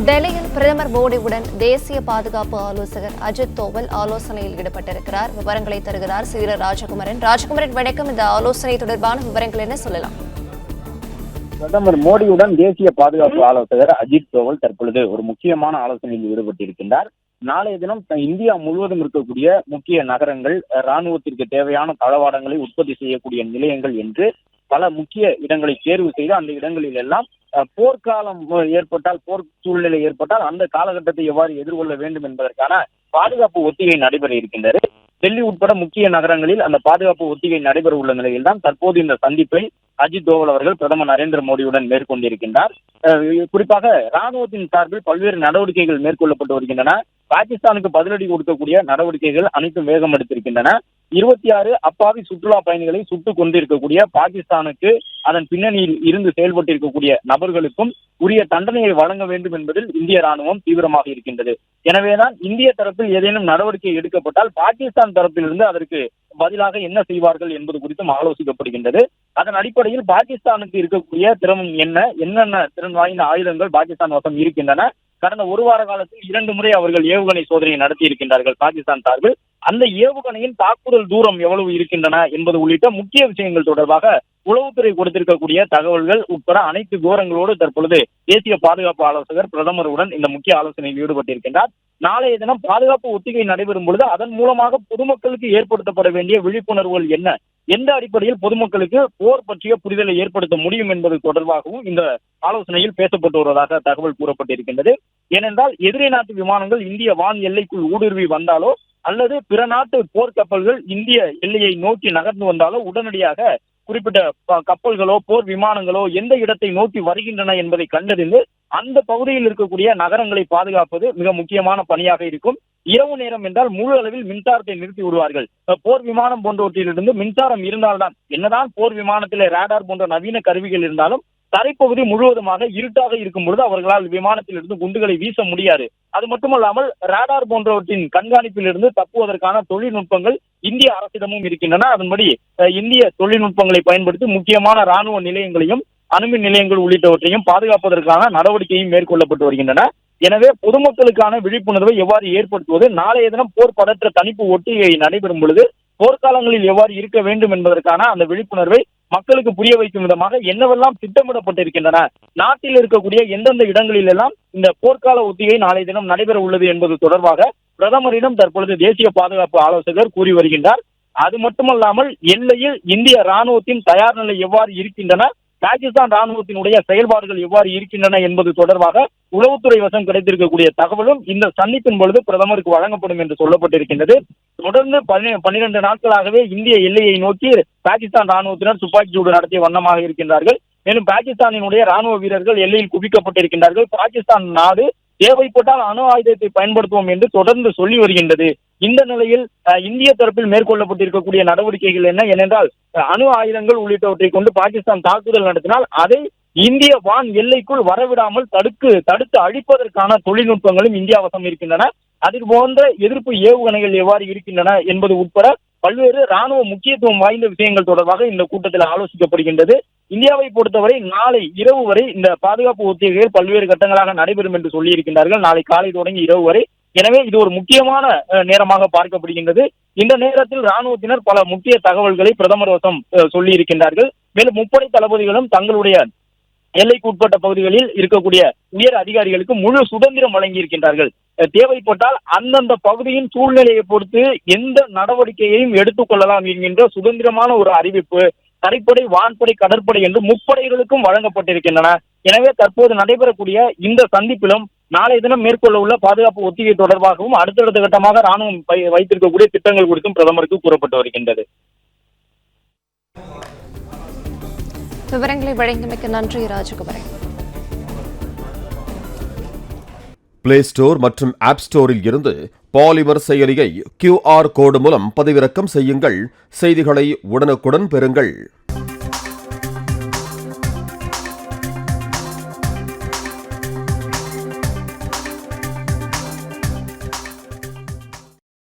டெல்லியில் பிரதமர் மோடியுடன் தேசிய பாதுகாப்பு ஆலோசகர் அஜித் தோவல் ஆலோசனையில் ஈடுபட்டிருக்கிறார். விவரங்களை தருகிறார் சீர ராஜகுமரன். வணக்கம். இந்த ஆலோசனை தொடர்பான விவரங்கள் என்ன சொல்லலாம்? பிரதமர் மோடியுடன் தேசிய பாதுகாப்பு ஆலோசகர் அஜித் தோவல் தற்பொழுது ஒரு முக்கியமான ஆலோசனையில் ஈடுபட்டிருக்கின்றார். நாளைய தினம் இந்தியா முழுவதும் இருக்கக்கூடிய முக்கிய நகரங்கள், ராணுவத்திற்கு தேவையான தளவாடங்களை உற்பத்தி செய்யக்கூடிய நிலையங்கள் என்று பல முக்கிய இடங்களை தேர்வு செய்து அந்த இடங்களில் எல்லாம் போர்க்காலம் ஏற்பட்டால், போர் சூழ்நிலை ஏற்பட்டால் அந்த காலகட்டத்தை எவ்வாறு எதிர்கொள்ள வேண்டும் என்பதற்கான பாதுகாப்பு ஒத்திகை நடைபெற இருக்கின்றது. டெல்லி உட்பட முக்கிய நகரங்களில் அந்த பாதுகாப்பு ஒத்திகை நடைபெற உள்ள நிலையில் தான் தற்போது இந்த சந்திப்பை அஜித் தோவல் அவர்கள் பிரதமர் நரேந்திர மோடியுடன் மேற்கொண்டிருக்கின்றார். குறிப்பாக ராணுவத்தின் சார்பில் பல்வேறு நடவடிக்கைகள் மேற்கொள்ளப்பட்டு வருகின்றன. பாகிஸ்தானுக்கு பதிலடி கொடுக்கக்கூடிய நடவடிக்கைகள் அனைத்தும் வேகம் எடுத்திருக்கின்றன. 26 அப்பாவி சுற்றுலா பயணிகளை சுட்டுக் கொண்டிருக்கக்கூடிய பாகிஸ்தானுக்கு அதன் பின்னணியில் இருந்து செயல்பட்டிருக்கக்கூடிய நபர்களுக்கும் உரிய தண்டனையை வழங்க வேண்டும் என்பதில் இந்திய ராணுவம் தீவிரமாக இருக்கின்றது. எனவேதான் இந்திய தரப்பில் ஏதேனும் நடவடிக்கை எடுக்கப்பட்டால் பாகிஸ்தான் தரப்பிலிருந்து அதற்கு பதிலாக என்ன செய்வார்கள் என்பது குறித்தும் ஆலோசிக்கப்படுகின்றது. அதன் அடிப்படையில் பாகிஸ்தானுக்கு இருக்கக்கூடிய திறன் என்னென்ன திறன் வாய்ந்த ஆயுதங்கள் பாகிஸ்தான் வசம் இருக்கின்றன. கடந்த ஒரு வார காலத்தில் 2 முறை அவர்கள் ஏவுகணை சோதனை நடத்தி இருக்கின்றார்கள் பாகிஸ்தான் சார்பில். அந்த ஏவுகணையின் தாக்குதல் தூரம் எவ்வளவு இருக்கின்றன என்பது உள்ளிட்ட முக்கிய விஷயங்கள் தொடர்பாக உளவுத்துறை கொடுத்திருக்கக்கூடிய தகவல்கள் உட்பட அனைத்து விவரங்களோடு தற்பொழுது தேசிய பாதுகாப்பு ஆலோசகர் பிரதமருடன் இந்த முக்கிய ஆலோசனையில் ஈடுபட்டிருக்கின்றார். நாளைய தினம் பாதுகாப்பு ஒத்திகை நடைபெறும் பொழுது அதன் மூலமாக பொதுமக்களுக்கு ஏற்படுத்தப்பட வேண்டிய விழிப்புணர்வுகள் என்ன, எந்த அடிப்படையில் பொதுமக்களுக்கு போர் பற்றிய புரிதலை ஏற்படுத்த முடியும் என்பது தொடர்பாகவும் இந்த ஆலோசனையில் பேசப்பட்டு வருவதாக தகவல் கூறப்பட்டிருக்கின்றது. ஏனென்றால் எதிரி நாட்டு விமானங்கள் இந்திய வான் எல்லைக்குள் ஊடுருவி வந்தாலோ அல்லது பிற நாட்டு போர்க்கப்பல்கள் இந்திய எல்லையை நோக்கி நகர்ந்து வந்தாலோ உடனடியாக குறிப்பிட்ட கப்பல்களோ போர் விமானங்களோ எந்த இடத்தை நோக்கி வருகின்றன என்பதை கண்டறிந்து அந்த பகுதியில் இருக்கக்கூடிய நகரங்களை பாதுகாப்பது மிக முக்கியமான பணியாக இருக்கும். இரவு நேரம் என்றால் முழு அளவில் மின்சாரத்தை நிறுத்தி விடுவார்கள். போர் விமானம் போன்றவற்றிலிருந்து மின்சாரம் இருந்தால்தான், என்னதான் போர் விமானத்தில் ரேடார் போன்ற நவீன கருவிகள் இருந்தாலும் தரைப்பகுதி முழுவதுமாக இருட்டாக இருக்கும் பொழுது அவர்களால் விமானத்தில் இருந்து குண்டுகளை வீச முடியாது. அது மட்டுமல்லாமல் ரேடார் போன்றவற்றின் கண்காணிப்பில் இருந்து தப்புவதற்கான தொழில்நுட்பங்கள் இந்திய அரசிடமும் இருக்கின்றன. அதன்படி இந்திய தொழில்நுட்பங்களை பயன்படுத்தி முக்கியமான ராணுவ நிலையங்களையும் அணுமின் நிலையங்கள் உள்ளிட்டவற்றையும் பாதுகாப்பதற்கான நடவடிக்கையும் மேற்கொள்ளப்பட்டு வருகின்றன. எனவே பொதுமக்களுக்கான விழிப்புணர்வை எவ்வாறு ஏற்படுத்துவது, நாளைய தினம் போர் பதற்ற தணிப்பு ஒத்திகை நடைபெறும் பொழுது போர்க்காலங்களில் எவ்வாறு இருக்க வேண்டும் என்பதற்கான அந்த விழிப்புணர்வை மக்களுக்கு புரிய வைக்கும் விதமாக என்னவெல்லாம் திட்டமிடப்பட்டிருக்கின்றன, நாட்டில் இருக்கக்கூடிய எந்தெந்த இடங்களில் எல்லாம் இந்த போர்க்கால ஒத்திகை நாளைய தினம் நடைபெற உள்ளது என்பது தொடர்பாக பிரதமரிடம் தற்பொழுது தேசிய பாதுகாப்பு ஆலோசகர் கூறி வருகின்றார். அது மட்டுமல்லாமல் எல்லையில் இந்திய ராணுவத்தின் தயார் நிலை எவ்வாறு இருக்கின்றன, பாகிஸ்தான் ராணுவத்தினுடைய செயல்பாடுகள் எவ்வாறு இருக்கின்றன என்பது தொடர்பாக உளவுத்துறை வசம் கிடைத்திருக்கக்கூடிய தகவலும் இந்த சந்திப்பின் பொழுது பிரதமருக்கு வழங்கப்படும் என்று சொல்லப்பட்டிருக்கின்றது. தொடர்ந்து 12 நாட்களாகவே இந்திய எல்லையை நோக்கி பாகிஸ்தான் ராணுவத்தினர் துப்பாக்கி சூடு நடத்திய வண்ணமாக இருக்கின்றார்கள். மேலும் பாகிஸ்தானினுடைய ராணுவ வீரர்கள் எல்லையில் குவிக்கப்பட்டிருக்கின்றார்கள். பாகிஸ்தான் நாடு தேவைப்பட்டால் அணு ஆயுதத்தை பயன்படுத்துவோம் என்று தொடர்ந்து சொல்லி வருகின்றது. இந்த நிலையில் இந்திய தரப்பில் மேற்கொள்ளப்பட்டிருக்கக்கூடிய நடவடிக்கைகள் என்ன, ஏனென்றால் அணு ஆயுதங்கள் உள்ளிட்டவற்றை கொண்டு பாகிஸ்தான் தாக்குதல் நடத்தினால் அதை இந்திய வான் எல்லைக்குள் வரவிடாமல் தடுத்து அழிப்பதற்கான தொழில்நுட்பங்களும் இந்தியா வசம் இருக்கின்றன. அதில் போன்ற எதிர்ப்பு ஏவுகணைகள் எவ்வாறு இருக்கின்றன என்பது உட்பட பல்வேறு ராணுவ முக்கியத்துவம் வாய்ந்த விஷயங்கள் தொடர்பாக இந்த கூட்டத்தில் ஆலோசிக்கப்படுகின்றது. இந்தியாவை பொறுத்தவரை நாளை இரவு வரை இந்த பாதுகாப்பு ஒத்திகைகள் பல்வேறு கட்டங்களாக நடைபெறும் என்று சொல்லியிருக்கின்றார்கள். நாளை காலை தொடங்கி இரவு வரை. எனவே இது ஒரு முக்கியமான நேரமாக பார்க்கப்படுகின்றது. இந்த நேரத்தில் ராணுவத்தினர் பல முக்கிய தகவல்களை பிரதமர் வசம் சொல்லி இருக்கின்றார்கள். மேலும் முப்படை தளபதிகளும் தங்களுடைய எல்லைக்கு உட்பட்ட பகுதிகளில் இருக்கக்கூடிய உயர் அதிகாரிகளுக்கு முழு சுதந்திரம் வழங்கி இருக்கின்றார்கள். தேவைப்பட்டால் அந்தந்த பகுதியின் சூழ்நிலையை பொறுத்து எந்த நடவடிக்கையையும் எடுத்துக் கொள்ளலாம் என்கின்ற சுதந்திரமான ஒரு அறிவிப்பு தரைப்படை, வான்படை, கடற்படை என்று முப்படைகளுக்கும் வழங்கப்பட்டிருக்கின்றன. எனவே தற்போது நடைபெறக்கூடிய இந்த சந்திப்பிலும் நாளைய தினம் மேற்கொள்ள உள்ள பாதுகாப்பு ஒத்திகை தொடர்பாகவும் அடுத்தடுத்த கட்டமாக ராணுவம் வைத்திருக்கக்கூடிய திட்டங்கள் குறித்தும் பிரதமருக்கு கூறப்பட்டு வருகின்றது. விவரங்களை வழங்கியமைக்கு நன்றி ராஜகுமரன். பிளே ஸ்டோர் மற்றும் ஆப் ஸ்டோரில் இருந்து பாலிமர் செயலியை QR கோடு மூலம் பதிவிறக்கம் செய்யுங்கள். செய்திகளை உடனுக்குடன் பெறுங்கள்.